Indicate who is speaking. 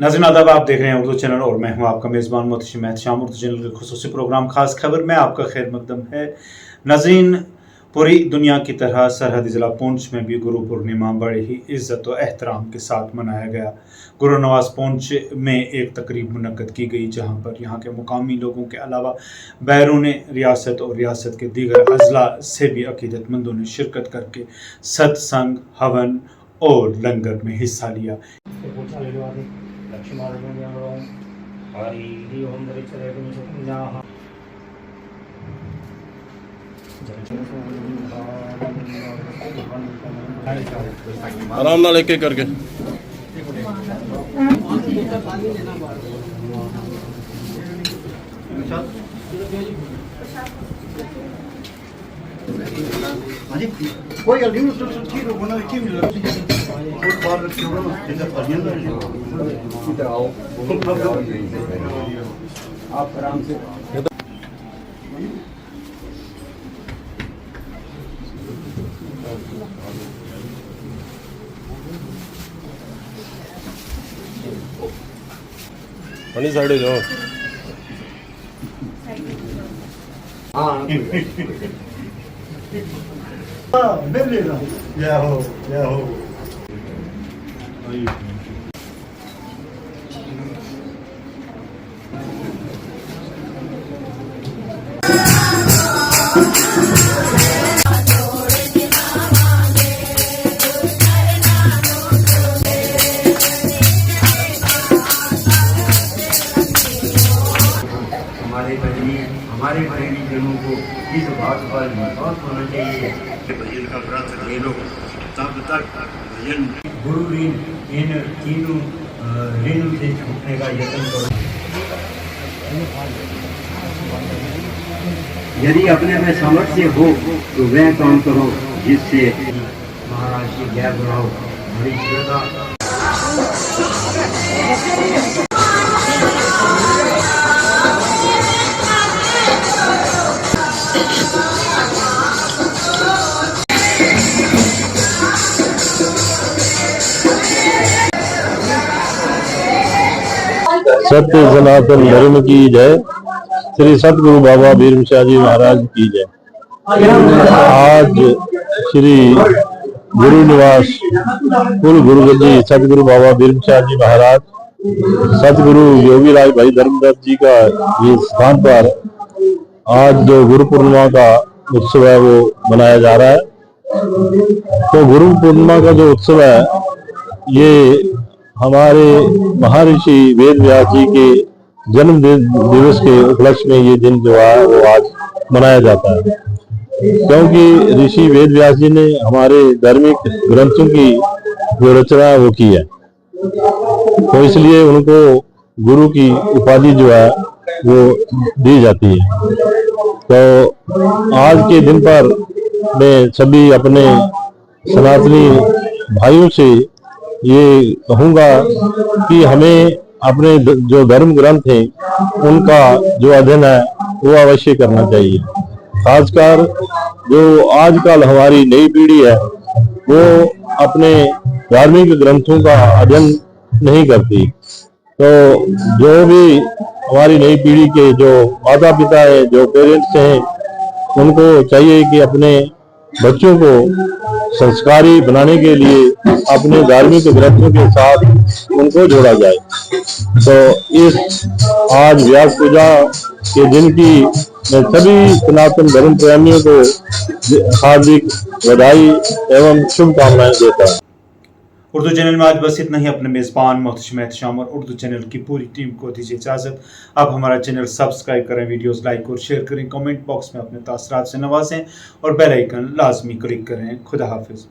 Speaker 1: नाज़रीन आदाब, आप देख रहे हैं उर्दू चैनल और मैं हूं आपका मेज़बान मोहतशिम एहतशाम। उर्दू चैनल के खुसूसी प्रोग्राम खास खबर में आपका खैर मकदम है। नाज़रीन, पूरी दुनिया की तरह सरहदी ज़िला पुंछ में भी गुरु पूर्णिमा बड़े ही इज़्ज़त और एहतराम के साथ मनाया गया। गुरु नवाज पुंछ में एक तकरीब मुनक्कद की गई जहां पर यहां के मुकामी लोगों के अलावा बैरून रियासत और रियासत के दीगर अजला से भी अकीदतमंदों ने शिरकत करके सत्संग, हवन और लंगर में हिस्सा लिया।
Speaker 2: आराम ना लेके करके
Speaker 3: कोई गल नहीं तो ठीक होना की मिल रहा है बहुत बार क्यों ना पढ़िए इधर आओ आप आराम से
Speaker 2: पानी साइड जाओ।
Speaker 3: हाँ मिल लेना या हो
Speaker 4: हमारे बरेली जनों को इस बात पर महसूस होना चाहिए कि भजन का व्रत ले लो, तब तक भजन गुरु ऋण इन तीनों ऋणों से छूटने का यत्न करो। यदि अपने में सामर्थ्य हो तो वह काम करो जिससे महाराज की ज्ञान बढ़ाओ। हरी श्रद्धा
Speaker 2: सत्य सनातन धर्म की जय। श्री सतगुरु बाबा भीम शाह जी महाराज की जय। आज श्री गुरु निवास कुल गुरुगद्दी सतगुरु बाबा भीम शाह जी महाराज सतगुरु योगी राज भाई धर्मदत्त जी का ये स्थान पर आज जो गुरु पूर्णिमा का उत्सव है वो मनाया जा रहा है। तो गुरु पूर्णिमा का जो उत्सव है ये हमारे महर्षि वेद व्यास जी के जन्म दिवस के उपलक्ष्य में ये दिन जो है वो आज मनाया जाता है, क्योंकि ऋषि वेद व्यास जी ने हमारे धार्मिक ग्रंथों की जो रचना वो की है, तो इसलिए उनको गुरु की उपाधि जो है वो दी जाती है। तो आज के दिन पर मैं सभी अपने सनातनी भाइयों से ये कहूंगा कि हमें अपने जो धर्म ग्रंथ हैं उनका जो अध्ययन है वो अवश्य करना चाहिए। खासकर जो आजकल हमारी नई पीढ़ी है वो अपने धार्मिक ग्रंथों का अध्ययन नहीं करती। तो जो भी हमारी नई पीढ़ी के जो माता पिता है, जो पेरेंट्स हैं, उनको चाहिए कि अपने बच्चों को संस्कारी बनाने के लिए अपने धार्मिक ग्रंथों के साथ उनको जोड़ा जाए। तो इस आज व्यास पूजा के दिन की मैं सभी सनातन धर्म प्रेमियों को हार्दिक बधाई एवं शुभकामनाएं देता हूँ।
Speaker 1: उर्दू चैनल में आज बस इतना ही। अपने मेज़बान मोहतशिम एहतशाम और उर्दू चैनल की पूरी टीम को दीजिए इजाज़त। आप हमारा चैनल सब्सक्राइब करें, वीडियोस लाइक और शेयर करें, कमेंट बॉक्स में अपने तासरात से नवाजें और बेल आइकन लाजमी क्लिक करें। खुदा हाफिज़।